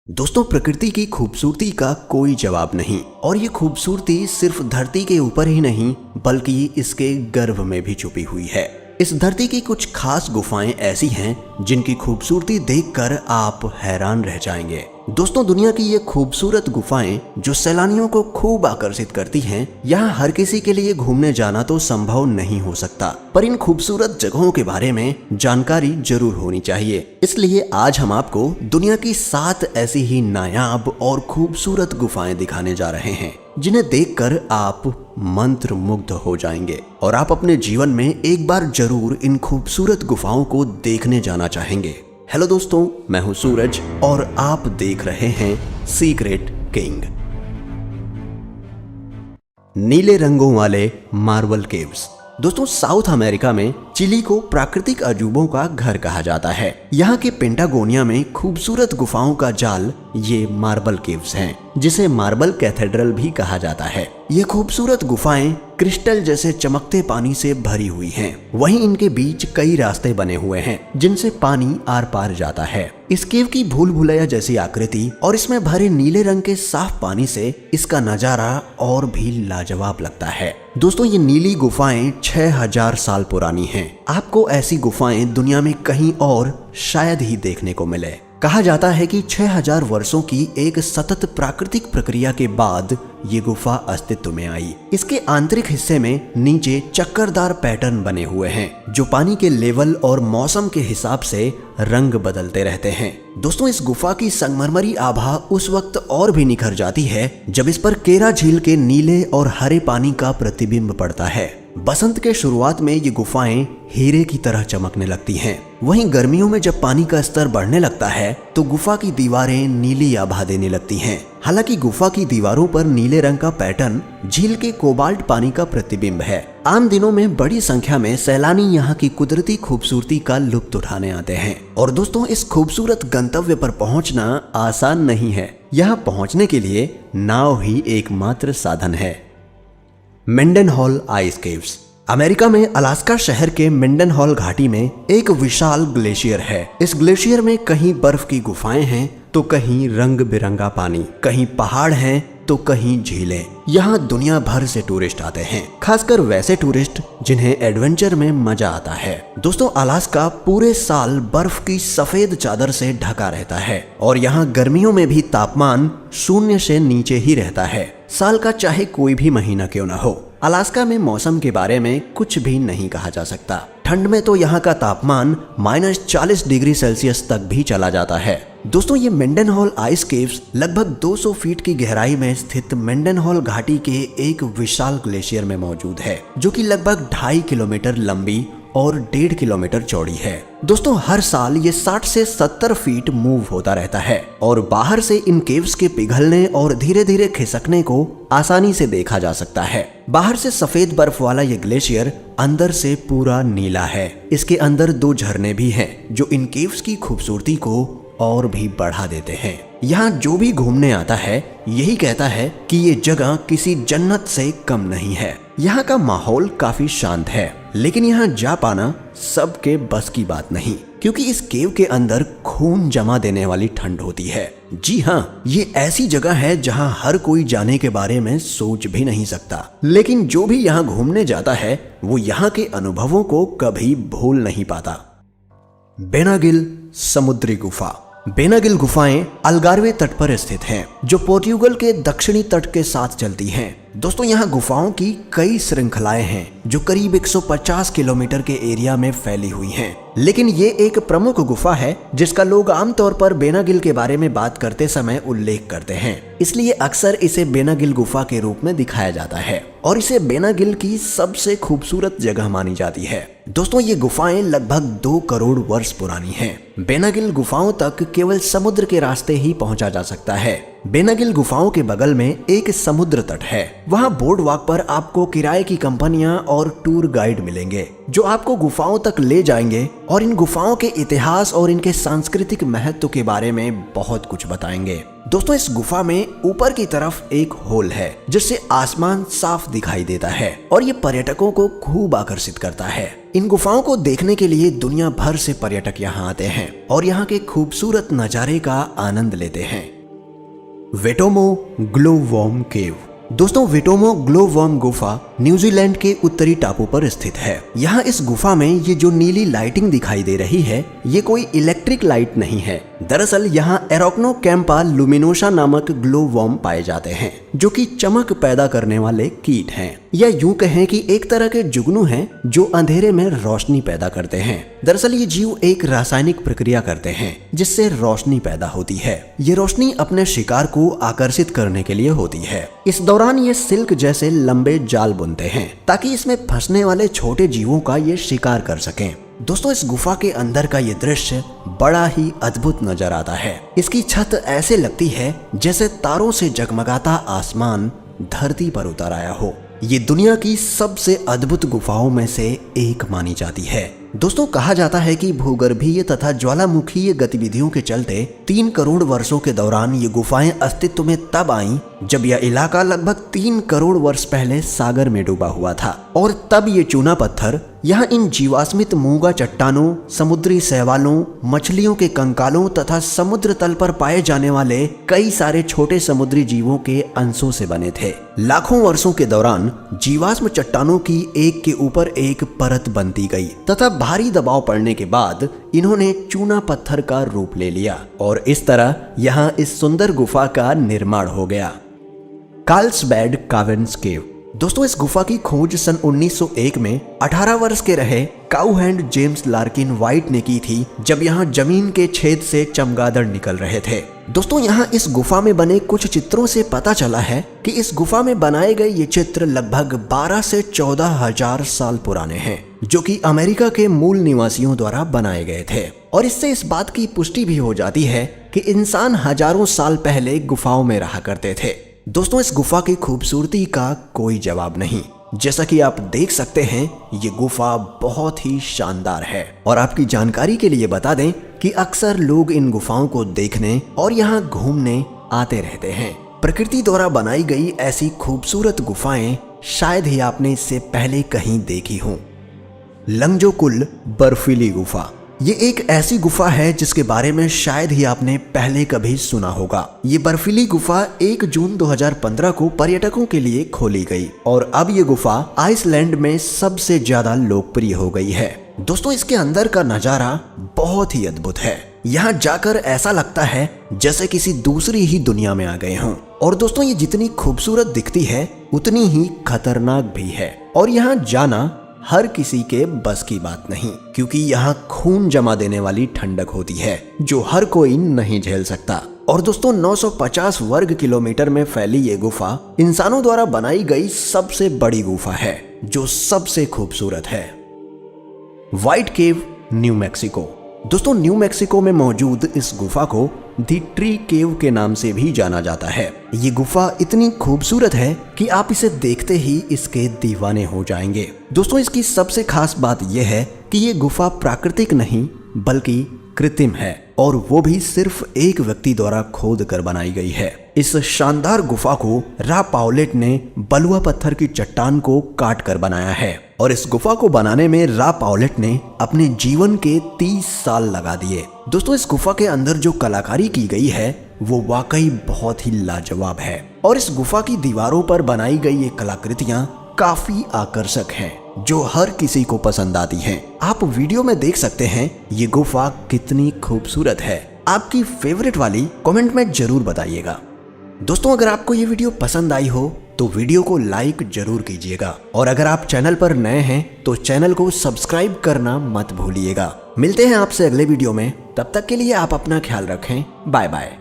दोस्तों, प्रकृति की खूबसूरती का कोई जवाब नहीं और ये खूबसूरती सिर्फ धरती के ऊपर ही नहीं बल्कि इसके गर्भ में भी छुपी हुई है। इस धरती की कुछ खास गुफाएं ऐसी हैं जिनकी खूबसूरती देखकर आप हैरान रह जाएंगे। दोस्तों, दुनिया की ये खूबसूरत गुफाएं जो सैलानियों को खूब आकर्षित करती हैं, यहाँ हर किसी के लिए घूमने जाना तो संभव नहीं हो सकता, पर इन खूबसूरत जगहों के बारे में जानकारी जरूर होनी चाहिए। इसलिए आज हम आपको दुनिया की 7 ऐसी ही नायाब और खूबसूरत गुफाएं दिखाने जा रहे हैं जिन्हें देखकर आप मंत्र मुग्ध हो जाएंगे और आप अपने जीवन में एक बार जरूर इन खूबसूरत गुफाओं को देखने जाना चाहेंगे। हेलो दोस्तों, मैं हूं सूरज और आप देख रहे हैं सीक्रेट किंग। नीले रंगों वाले मार्बल केव्स। दोस्तों, साउथ अमेरिका में चिली को प्राकृतिक अजूबों का घर कहा जाता है। यहाँ के पेंटागोनिया में खूबसूरत गुफाओं का जाल ये मार्बल केव्स हैं, जिसे मार्बल कैथेड्रल भी कहा जाता है। ये खूबसूरत गुफाएं क्रिस्टल जैसे चमकते पानी से भरी हुई हैं। वहीं इनके बीच कई रास्ते बने हुए हैं जिनसे पानी आर पार जाता है। इस केव की भूल भुलैया जैसी आकृति और इसमें भरे नीले रंग के साफ पानी से इसका नजारा और भी लाजवाब लगता है। दोस्तों, ये नीली गुफाएं 6000 साल पुरानी हैं। आपको ऐसी गुफाएं दुनिया में कहीं और शायद ही देखने को मिले। कहा जाता है कि 6000 वर्षों की एक सतत प्राकृतिक प्रक्रिया के बाद ये गुफा अस्तित्व में आई। इसके आंतरिक हिस्से में नीचे चक्करदार पैटर्न बने हुए हैं जो पानी के लेवल और मौसम के हिसाब से रंग बदलते रहते हैं। दोस्तों, इस गुफा की संगमरमरी आभा उस वक्त और भी निखर जाती है जब इस पर केरा झील के नीले और हरे पानी का प्रतिबिंब पड़ता है। बसंत के शुरुआत में ये गुफाएं हीरे की तरह चमकने लगती हैं। वहीं गर्मियों में जब पानी का स्तर बढ़ने लगता है तो गुफा की दीवारें नीली आभा देने लगती हैं। हालांकि गुफा की दीवारों पर नीले रंग का पैटर्न झील के कोबाल्ट पानी का प्रतिबिंब है। आम दिनों में बड़ी संख्या में सैलानी यहाँ की कुदरती खूबसूरती का लुत्फ उठाने आते हैं। और दोस्तों, इस खूबसूरत गंतव्य पर पहुँचना आसान नहीं है। यहाँ पहुँचने के लिए नाव ही एकमात्र साधन है। मेंडेनहॉल आइस केव्स। अमेरिका में अलास्का शहर के मेंडेनहॉल घाटी में एक विशाल ग्लेशियर है। इस ग्लेशियर में कहीं बर्फ की गुफाएं हैं तो कहीं रंग बिरंगा पानी, कहीं पहाड़ हैं तो कहीं झीलें। यहाँ दुनिया भर से टूरिस्ट आते हैं, खासकर वैसे टूरिस्ट जिन्हें एडवेंचर में मजा आता है। दोस्तों, अलास्का पूरे साल बर्फ की सफेद चादर से ढका रहता है और यहाँ गर्मियों में भी तापमान 0 से नीचे ही रहता है। साल का चाहे कोई भी महीना क्यों न हो, अलास्का में मौसम के बारे में कुछ भी नहीं कहा जा सकता। ठंड में तो यहाँ का तापमान -40 डिग्री सेल्सियस तक भी चला जाता है। दोस्तों, ये मेंडेनहॉल आइस केव्स लगभग 200 फीट की गहराई में स्थित मेंडेनहॉल घाटी के एक विशाल ग्लेशियर में मौजूद है, जो कि लगभग 2.5 किलोमीटर लंबी और 1.5 किलोमीटर चौड़ी है। दोस्तों, हर साल ये 60 से 70 फीट मूव होता रहता है और बाहर से इन केव्स के पिघलने और धीरे धीरे खिसकने को आसानी से देखा जा सकता है। बाहर से सफेद बर्फ वाला ये ग्लेशियर अंदर से पूरा नीला है। इसके अंदर 2 झरने भी हैं जो इन केव्स की खूबसूरती को और भी बढ़ा देते हैं। यहाँ जो भी घूमने आता है यही कहता है कि ये जगह किसी जन्नत से कम नहीं है। यहाँ का माहौल काफी शांत है, लेकिन यहाँ जा पाना सबके बस की बात नहीं, क्योंकि इस केव के अंदर खून जमा देने वाली ठंड होती है। जी हाँ, ये ऐसी जगह है जहाँ हर कोई जाने के बारे में सोच भी नहीं सकता, लेकिन जो भी यहाँ घूमने जाता है वो यहाँ के अनुभवों को कभी भूल नहीं पाता। बेनागिल समुद्री गुफा। बेनागिल गुफाएं अलगारवे तट पर स्थित हैं, जो पोर्टुगल के दक्षिणी तट के साथ चलती हैं। दोस्तों, यहाँ गुफाओं की कई श्रृंखलाएं हैं जो करीब 150 किलोमीटर के एरिया में फैली हुई हैं। लेकिन ये एक प्रमुख गुफा है जिसका लोग आमतौर पर बेनागिल के बारे में बात करते समय उल्लेख करते हैं, इसलिए अक्सर इसे बेनागिल गुफा के रूप में दिखाया जाता है और इसे बेनागिल की सबसे खूबसूरत जगह मानी जाती है। दोस्तों, ये गुफाएं लगभग 2 करोड़ वर्ष पुरानी हैं। बेनागिल गुफाओं तक केवल समुद्र के रास्ते ही पहुंचा जा सकता है। बेनागिल गुफाओं के बगल में एक समुद्र तट है। वहाँ बोर्ड वॉक पर आपको किराए की कंपनियां और टूर गाइड मिलेंगे जो आपको गुफाओं तक ले जाएंगे और इन गुफाओं के इतिहास और इनके सांस्कृतिक महत्व के बारे में बहुत कुछ बताएंगे। दोस्तों, इस गुफा में ऊपर की तरफ एक होल है जिससे आसमान साफ दिखाई देता है और ये पर्यटकों को खूब आकर्षित करता है। इन गुफाओं को देखने के लिए दुनिया भर से पर्यटक यहाँ आते हैं और यहाँ के खूबसूरत नज़ारे का आनंद लेते हैं। वेटोमो ग्लोवर्म केव। दोस्तों, वेटोमो ग्लोवर्म गुफा न्यूजीलैंड के उत्तरी टापू पर स्थित है। यहाँ इस गुफा में ये जो नीली लाइटिंग दिखाई दे रही है, ये कोई इलेक्ट्रिक लाइट नहीं है। दरअसल यहाँ एरोक्नोकैम्पा लुमिनोसा नामक ग्लोवर्म पाए जाते हैं, जो कि चमक पैदा करने वाले कीट हैं, या यूं कहें कि एक तरह के जुगनू हैं जो अंधेरे में रोशनी पैदा करते हैं। दरअसल ये जीव एक रासायनिक प्रक्रिया करते हैं जिससे रोशनी पैदा होती है। ये रोशनी अपने शिकार को आकर्षित करने के लिए होती है। इस दौरान ये सिल्क जैसे लंबे जाल बुनते हैं ताकि इसमें फंसने वाले छोटे जीवों का ये शिकार कर सकें। दोस्तों, इस गुफा के अंदर का ये दृश्य बड़ा ही अद्भुत नजर आता है। इसकी छत ऐसे लगती है जैसे तारों से जगमगाता आसमान धरती पर उतर आया हो। ये दुनिया की सबसे अद्भुत गुफाओं में से एक मानी जाती है। दोस्तों, कहा जाता है कि भूगर्भीय तथा ज्वालामुखीय गतिविधियों के चलते 3 करोड़ वर्षों के दौरान ये गुफाएं अस्तित्व में तब आईं जब यह इलाका लगभग 3 करोड़ वर्ष पहले सागर में डूबा हुआ था, और तब ये चूना पत्थर यहाँ इन जीवाश्मित मूंगा चट्टानों, समुद्री शैवालों, मछलियों के कंकालों तथा समुद्र तल पर पाए जाने वाले कई सारे छोटे समुद्री जीवों के अंशों से बने थे। लाखों वर्षों के दौरान जीवाश्म चट्टानों की एक के ऊपर एक परत बनती गई तथा भारी दबाव पड़ने के बाद इन्होंने चूना पत्थर का रूप ले लिया, और इस तरह यहाँ इस सुंदर गुफा का निर्माण हो गया। कार्लसबैड कावेर्न्स केव। दोस्तों, इस गुफा की खोज सन 1901 में 18 वर्ष के रहे काउहैंड जेम्स लार्किन व्हाइट ने की थी, जब यहाँ जमीन के छेद से चमगादड़ निकल रहे थे। दोस्तों, यहाँ इस गुफा में बने कुछ चित्रों से पता चला है कि इस गुफा में बनाए गए ये चित्र लगभग 12 से 14 हजार साल पुराने हैं, जो कि अमेरिका के मूल निवासियों द्वारा बनाए गए थे। और इससे इस बात की पुष्टि भी हो जाती है कि इंसान हजारों साल पहले गुफाओं में रहा करते थे। दोस्तों, इस गुफा की खूबसूरती का कोई जवाब नहीं। जैसा कि आप देख सकते हैं, ये गुफा बहुत ही शानदार है। और आपकी जानकारी के लिए बता दें कि अक्सर लोग इन गुफाओं को देखने और यहाँ घूमने आते रहते हैं। प्रकृति द्वारा बनाई गई ऐसी खूबसूरत गुफाएं शायद ही आपने इससे पहले कहीं देखी हों। लंगजोकुल बर्फीली गुफा। ये एक ऐसी गुफा है जिसके बारे में शायद ही आपने पहले कभी सुना होगा। ये बर्फीली गुफा 1 जून 2015 को पर्यटकों के लिए खोली गई, और अब ये गुफा आइसलैंड में सबसे ज्यादा लोकप्रिय हो गई है। दोस्तों, इसके अंदर का नजारा बहुत ही अद्भुत है। यहाँ जाकर ऐसा लगता है जैसे किसी दूसरी ही दुनिया में आ गए हों। और दोस्तों, ये जितनी खूबसूरत दिखती है उतनी ही खतरनाक भी है, और यहाँ जाना हर किसी के बस की बात नहीं, क्योंकि यहाँ खून जमा देने वाली ठंडक होती है जो हर कोई नहीं झेल सकता। और दोस्तों, 950 वर्ग किलोमीटर में फैली ये गुफा इंसानों द्वारा बनाई गई सबसे बड़ी गुफा है, जो सबसे खूबसूरत है। व्हाइट केव, न्यू मैक्सिको। दोस्तों, न्यू मैक्सिको में मौजूद इस गुफा को दी ट्री केव के नाम से भी जाना जाता है। ये गुफा इतनी खूबसूरत है कि आप इसे देखते ही इसके दीवाने हो जाएंगे। दोस्तों, इसकी सबसे खास बात यह है कि ये गुफा प्राकृतिक नहीं बल्कि कृत्रिम है, और वो भी सिर्फ एक व्यक्ति द्वारा खोद कर बनाई गई है। इस शानदार गुफा को रा पाउलेट ने बलुआ पत्थर की चट्टान को काट कर बनाया है, और इस गुफा को बनाने में रा पाउलेट ने अपने जीवन के 30 साल लगा दिए। दोस्तों, इस गुफा के अंदर जो कलाकारी की गई है वो वाकई बहुत ही लाजवाब है, और इस गुफा की दीवारों पर बनाई गई ये कलाकृतियां काफी आकर्षक हैं, जो हर किसी को पसंद आती हैं। आप वीडियो में देख सकते हैं ये गुफा कितनी खूबसूरत है। आपकी फेवरेट वाली कमेंट में जरूर बताइएगा। दोस्तों, अगर आपको ये वीडियो पसंद आई हो तो वीडियो को लाइक जरूर कीजिएगा, और अगर आप चैनल पर नए हैं तो चैनल को सब्सक्राइब करना मत भूलिएगा। मिलते हैं आपसे अगले वीडियो में, तब तक के लिए आप अपना ख्याल रखें। Bye bye.